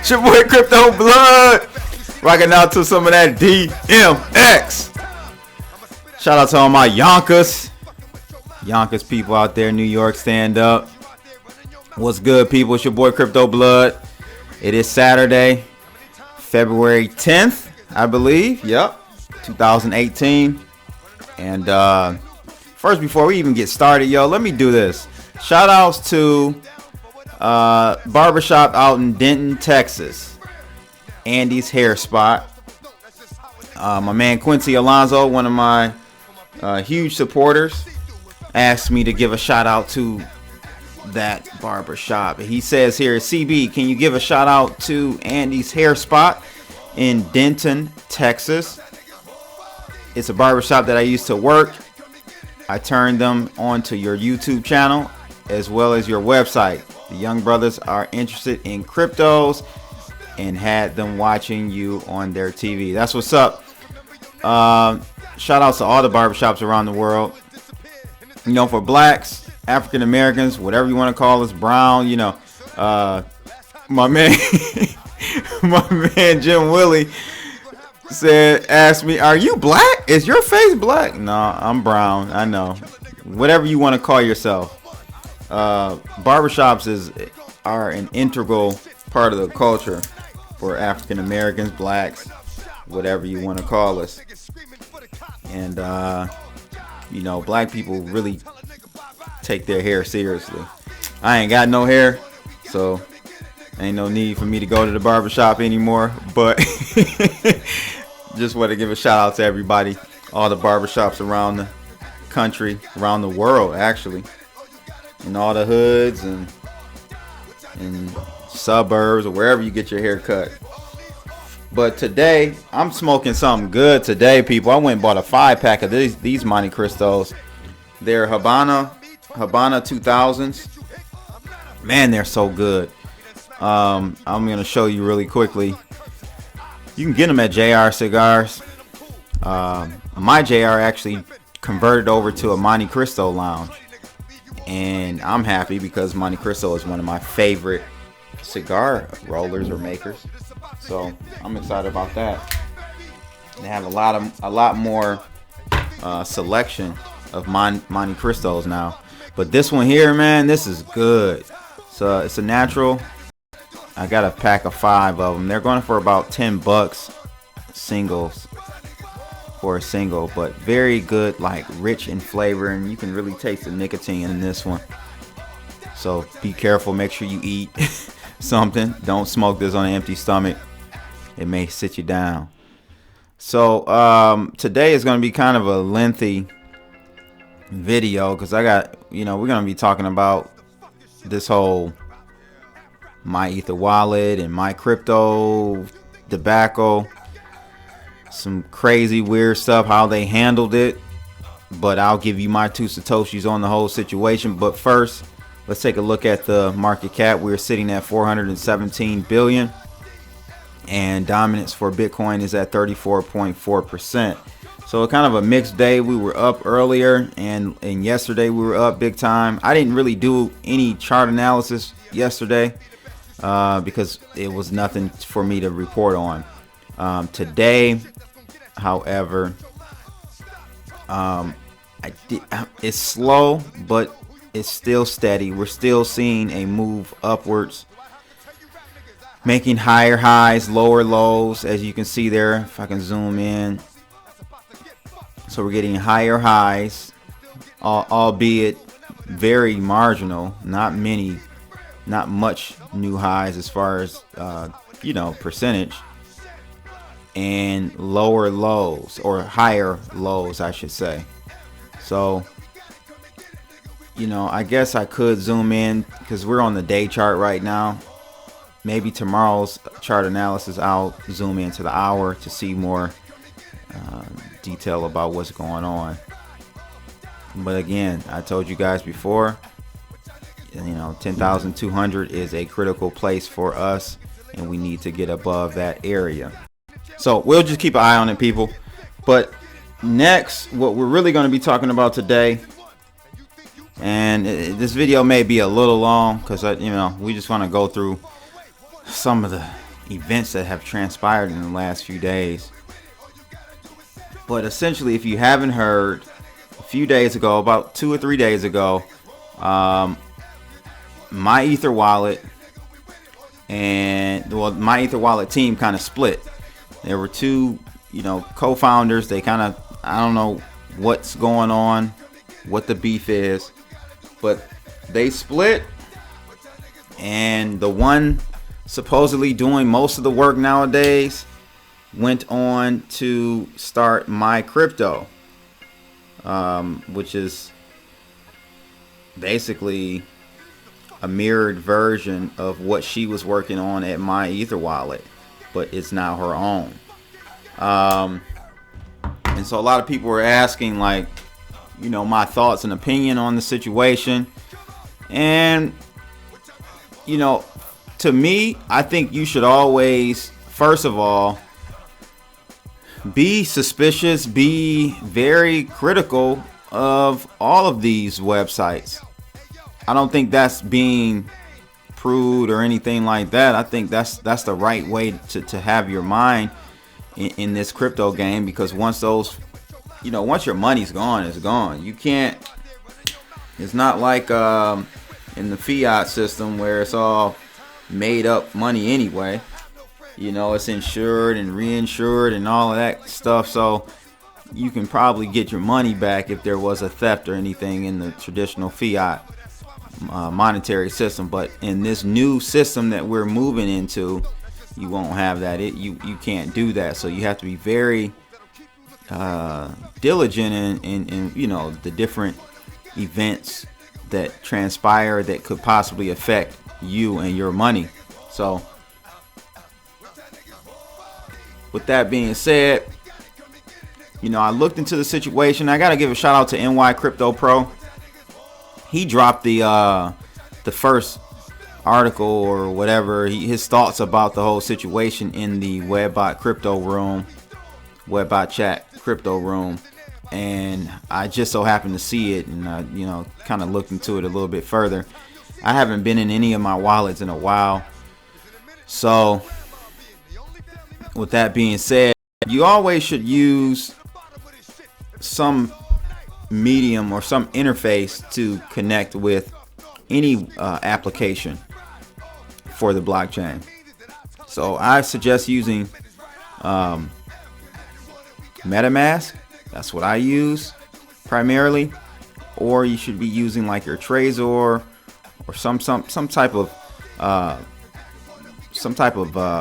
It's your boy Crypto Blood. Rocking out to some of that DMX. Shout out to all my Yonkers people out there, New York, stand up. What's good, people? It's your boy Crypto Blood. It is Saturday, February 10th, I believe. Yep, 2018. And first, before we even get started, let me do this. Shout outs to barbershop out in Denton, Texas. Andy's Hair Spot. My man Quincy Alonzo, one of my huge supporters, asked me to give a shout out to that barbershop. He says here, CB, can you give a shout out to Andy's Hair Spot in Denton, Texas? It's a barbershop that I used to work. I turned them onto your YouTube channel as well as your website. The young brothers are interested in cryptos and had them watching you on their TV. That's what's up. Shout outs to all the barbershops around the world. For blacks, African Americans, whatever you want to call us, brown, my man Jim Willie asked me, are you black? Is your face black? No, I'm brown. I know. Whatever you want to call yourself. Barbershops are an integral part of the culture for African Americans, blacks, whatever you want to call us. And black people really take their hair seriously. I ain't got no hair, so ain't no need for me to go to the barbershop anymore. But just want to give a shout out to everybody, all the barbershops around the country, around the world actually, in all the hoods and suburbs or wherever you get your hair cut. But today, I'm smoking something good today, people. I went and bought a 5-pack of these MyCryptos. They're Habana 2000s. Man, they're so good. I'm going to show you really quickly. You can get them at JR Cigars. My JR actually converted over to a MyCrypto lounge. And I'm happy because MyCrypto is one of my favorite cigar rollers or makers. So I'm excited about that. They have a lot more selection of MyCryptos now. But this one here, man, this is good. So it's a natural. I got a pack of 5 of them. They're going for about $10 singles for a single, but very good, like rich in flavor, and you can really taste the nicotine in this one. So be careful. Make sure you eat something. Don't smoke this on an empty stomach. It may sit you down. So today is going to be kind of a lengthy video because I got, we're going to be talking about this whole MyEtherWallet and MyCrypto debacle. Some crazy weird stuff, how they handled it. But I'll give you my 2 Satoshis on the whole situation. But first, let's take a look at the market cap. We're sitting at 417 billion. And dominance for Bitcoin is at 34.4%. So kind of a mixed day. We were up earlier and yesterday we were up big time. I didn't really do any chart analysis yesterday because it was nothing for me to report on. Today, however, it's slow, but it's still steady. We're still seeing a move upwards, making higher highs, lower lows, as you can see there. If I can zoom in. So we're getting higher highs, albeit very marginal, not much new highs as far as, percentage, and lower lows, or higher lows, I should say. So, I guess I could zoom in because we're on the day chart right now. Maybe tomorrow's chart analysis, I'll zoom into the hour to see more detail about what's going on. But again, I told you guys before, 10,200 is a critical place for us, and we need to get above that area. So we'll just keep an eye on it, people. But next, what we're really going to be talking about today, and this video may be a little long because we just want to go through some of the events that have transpired in the last few days. But essentially, if you haven't heard, a few days ago, about 2 or 3 days ago, MyEtherWallet and MyEtherWallet team kind of split. There were two, co-founders. They kind of, I don't know what's going on, what the beef is, but they split. And the one supposedly doing most of the work nowadays went on to start MyCrypto, which is basically a mirrored version of what she was working on at MyEtherWallet, but it's now her own. And so a lot of people were asking, like, my thoughts and opinion on the situation. And, to me, I think you should always, first of all, be suspicious, be very critical of all of these websites. I don't think that's being prude or anything like that. I think that's the right way to have your mind in this crypto game, because once those, once your money's gone, it's gone. You can't, it's not like in the fiat system where it's all made up money anyway. It's insured and reinsured and all of that stuff. So you can probably get your money back if there was a theft or anything in the traditional fiat monetary system. But in this new system that we're moving into, you won't have that. You can't do that. So you have to be very diligent in the different events that transpire that could possibly affect you and your money. So with that being said, I looked into the situation. I got to give a shout out to MyCrypto Pro. He dropped the first article or whatever, his thoughts about the whole situation in the Webbot crypto room, Webbot chat crypto room. And I just so happened to see it, and I, kind of looked into it a little bit further. I haven't been in any of my wallets in a while. So with that being said, you always should use some medium or some interface to connect with any application for the blockchain. So I suggest using MetaMask. That's what I use primarily. Or you should be using like your Trezor or some type of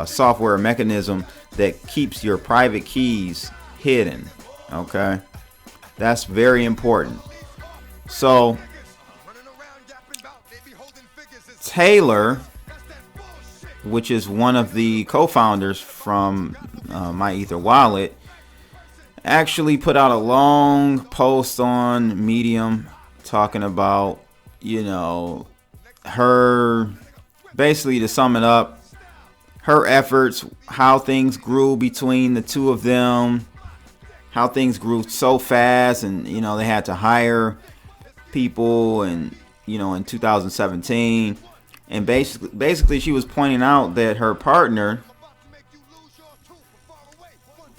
software mechanism that keeps your private keys hidden. Okay, that's very important. So Taylor, which is one of the co-founders from MyEtherWallet, actually put out a long post on Medium talking about, her, basically, to sum it up, her efforts, how things grew between the two of them, how things grew so fast, and they had to hire people, and in 2017, and basically she was pointing out that her partner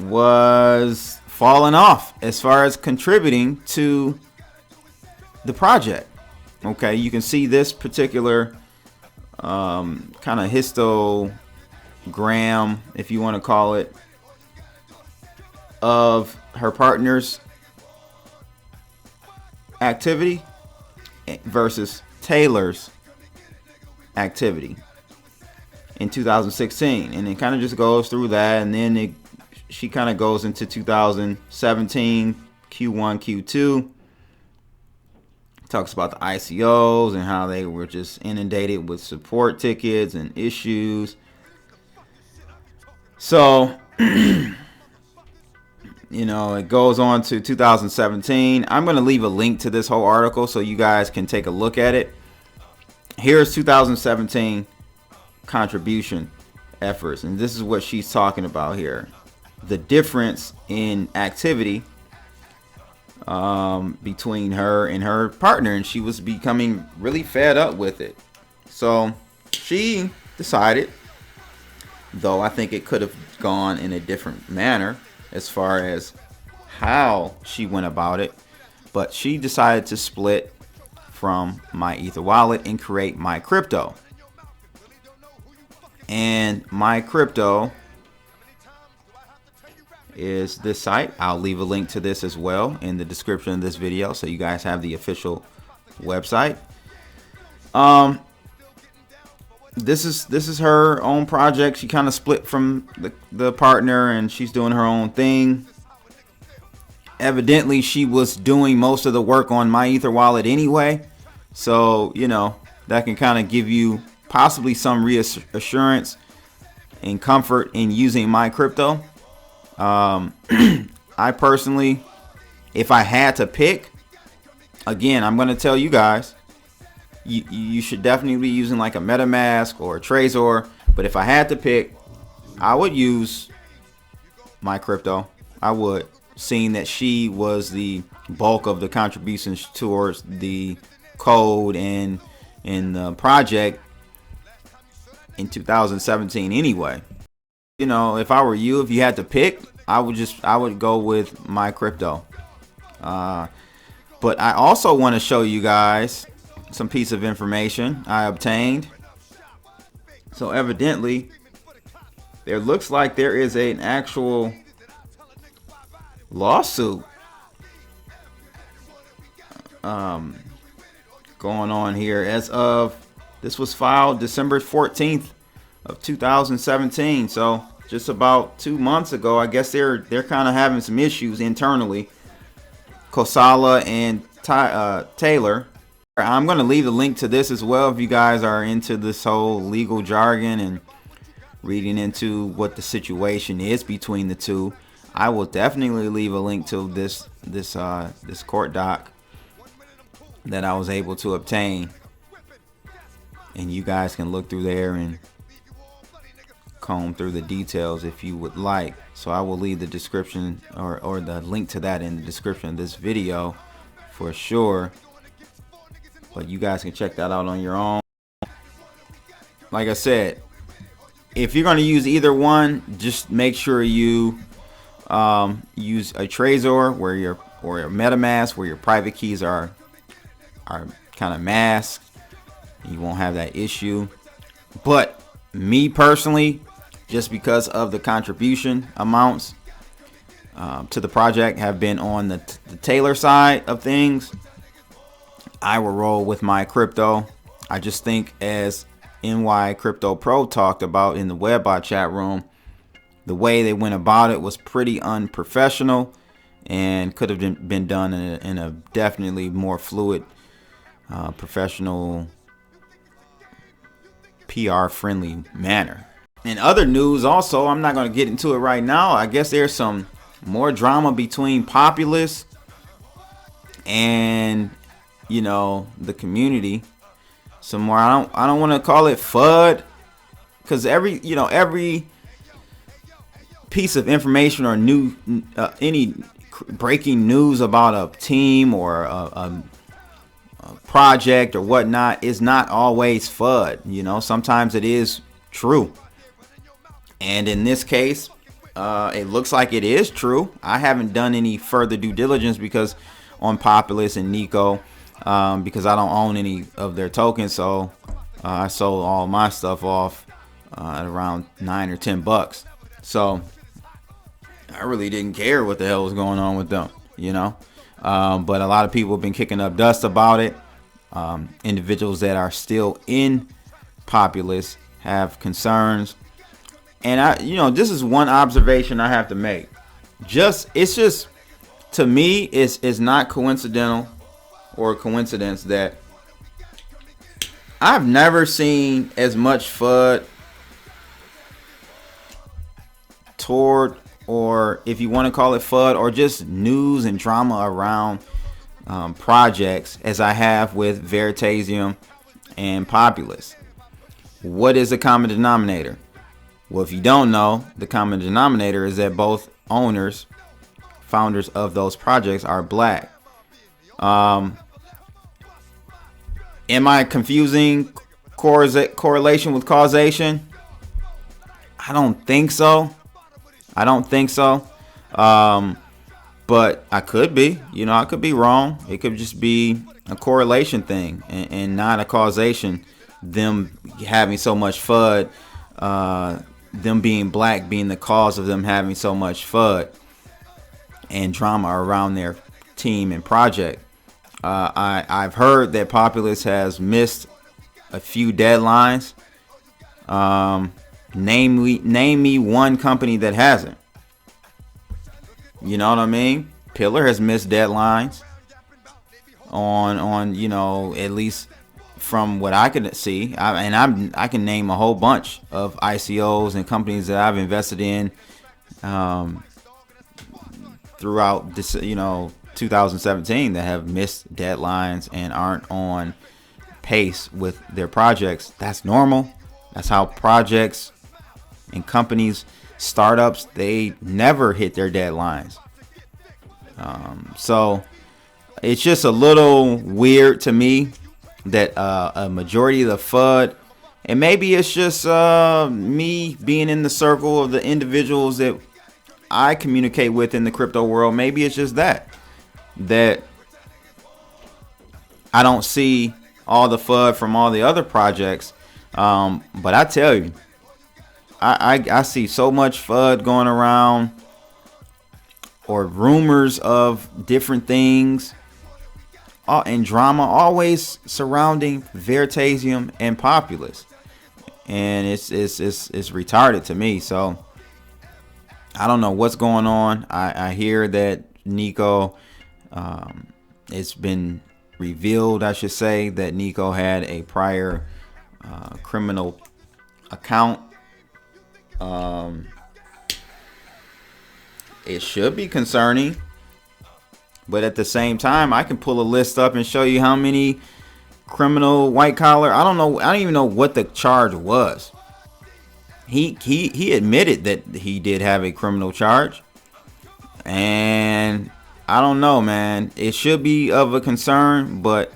was falling off as far as contributing to the project. Okay, you can see this particular kind of histogram, if you want to call it, of her partner's activity versus Taylor's activity in 2016, and it kind of just goes through that, and then she kind of goes into 2017 Q1 Q2, talks about the ICOs and how they were just inundated with support tickets and issues. So it goes on to 2017. I'm going to leave a link to this whole article so you guys can take a look at it. Here's 2017 contribution efforts, and this is what she's talking about here. The difference in activity between her and her partner, and she was becoming really fed up with it. So she decided though I think it could have gone in a different manner as far as how she went about it. But she decided to split from MyEtherWallet and create MyCrypto. And MyCrypto is this site. I'll leave a link to this as well in the description of this video, so you guys have the official website. This is her own project. She kind of split from the partner, and she's doing her own thing. Evidently, she was doing most of the work on MyEtherWallet anyway, so you know that can kind of give you possibly some reassurance and comfort in using MyCrypto. I personally, if I had to pick, again, I'm going to tell you guys, you should definitely be using like a MetaMask or a Trezor. But if I had to pick, I would use MyCrypto. I would, seeing that she was the bulk of the contributions towards the code and in the project in 2017 anyway. You know, if I were you, if you had to pick, I would go with MyCrypto. But I also want to show you guys some piece of information I obtained. So evidently, there looks like there is an actual lawsuit going on here. As of, this was filed December 14th of 2017, so just about 2 months ago. I guess they're kind of having some issues internally, Kosala and Taylor. I'm going to leave a link to this as well if you guys are into this whole legal jargon and reading into what the situation is between the two. I will definitely leave a link to this court doc that I was able to obtain, and you guys can look through there and comb through the details if you would like. So I will leave the description or the link to that in the description of this video for sure, but you guys can check that out on your own. Like I said, if you're going to use either one, just make sure you use a Trezor or a MetaMask where your private keys are kind of masked. You won't have that issue. But me personally, just because of the contribution amounts to the project have been on the Taylor side of things, I will roll with MyCrypto. I just think, as NY Crypto Pro talked about in the Webbot chat room, the way they went about it was pretty unprofessional and could have been done in a definitely more fluid, professional, PR friendly manner. In other news also, I'm not going to get into it right now. I guess there's some more drama between Populous and, you know, the community. Some more, I don't want to call it FUD, because every piece of information or any breaking news about a team or a project or whatnot is not always FUD. You know, sometimes it is true, and in this case, it looks like it is true. I haven't done any further due diligence because on Populous and Nico, because I don't own any of their tokens, so I sold all my stuff off at around $9 or $10. So I really didn't care what the hell was going on with them, you know. But a lot of people have been kicking up dust about it. Individuals that are still in Populous have concerns, and this is one observation I have to make. It's just to me, it's not coincidental or a coincidence that I've never seen as much FUD toward, or if you want to call it FUD, or just news and drama around projects as I have with Veritasium and Populous. What is the common denominator? Well, if you don't know, the common denominator is that both founders of those projects are black. Am I confusing correlation with causation? I don't think so. I don't think so. But I could be. I could be wrong. It could just be a correlation thing and not a causation. Them having so much FUD, them being black being the cause of them having so much FUD and drama around their team and project. I've heard that Populous has missed a few deadlines. Name me one company that hasn't. You know what I mean? Pillar has missed deadlines on at least from what I can see. I can name a whole bunch of ICOs and companies that I've invested in throughout this 2017 that have missed deadlines and aren't on pace with their projects. That's normal. That's how projects and companies, startups, they never hit their deadlines. So it's just a little weird to me that a majority of the FUD, and maybe it's just me being in the circle of the individuals that I communicate with in the crypto world. Maybe it's just that I don't see all the FUD from all the other projects. But I tell you, I see so much FUD going around, or rumors of different things, and drama always surrounding Veritasium and Populous, and it's retarded to me. So I don't know what's going on. I hear that Nico, it's been revealed, I should say, that Nico had a prior criminal account. It should be concerning, but at the same time, I can pull a list up and show you how many criminal white collar. I don't even know what the charge was. He admitted that he did have a criminal charge, and I don't know, man. It should be of a concern, but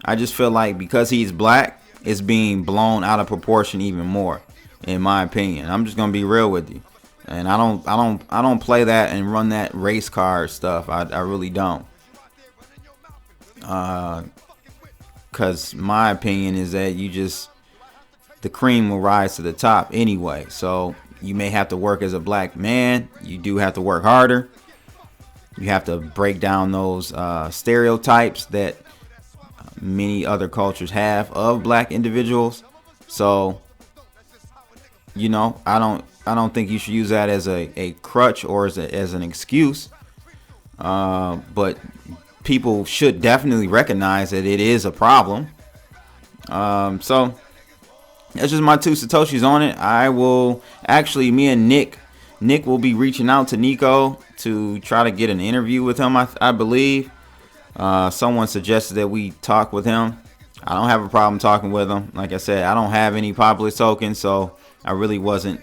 I just feel like because he's black, it's being blown out of proportion even more, in my opinion. I'm just gonna be real with you, and I don't play that and run that race card stuff. I really don't, cause my opinion is that the cream will rise to the top anyway. So you may have to work as a black man. You do have to work harder. You have to break down those stereotypes that many other cultures have of black individuals. So, I don't think you should use that as a crutch or as an excuse. But people should definitely recognize that it is a problem. So that's just my 2 Satoshis on it. I will actually, me and Nick will be reaching out to Nico to try to get an interview with him. I believe someone suggested that we talk with him. I don't have a problem talking with him. Like I said, I don't have any Populous tokens, so I really wasn't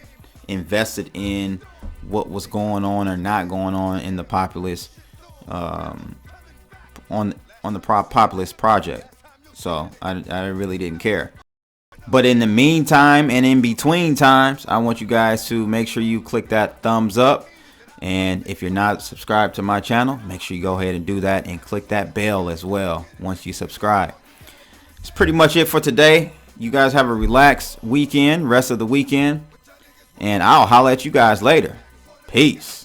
invested in what was going on or not going on in the Populous on the Populous project. So I really didn't care. But in the meantime and in between times, I want you guys to make sure you click that thumbs up. And if you're not subscribed to my channel, make sure you go ahead and do that and click that bell as well once you subscribe. That's pretty much it for today. You guys have a relaxed weekend, rest of the weekend. And I'll holler at you guys later. Peace.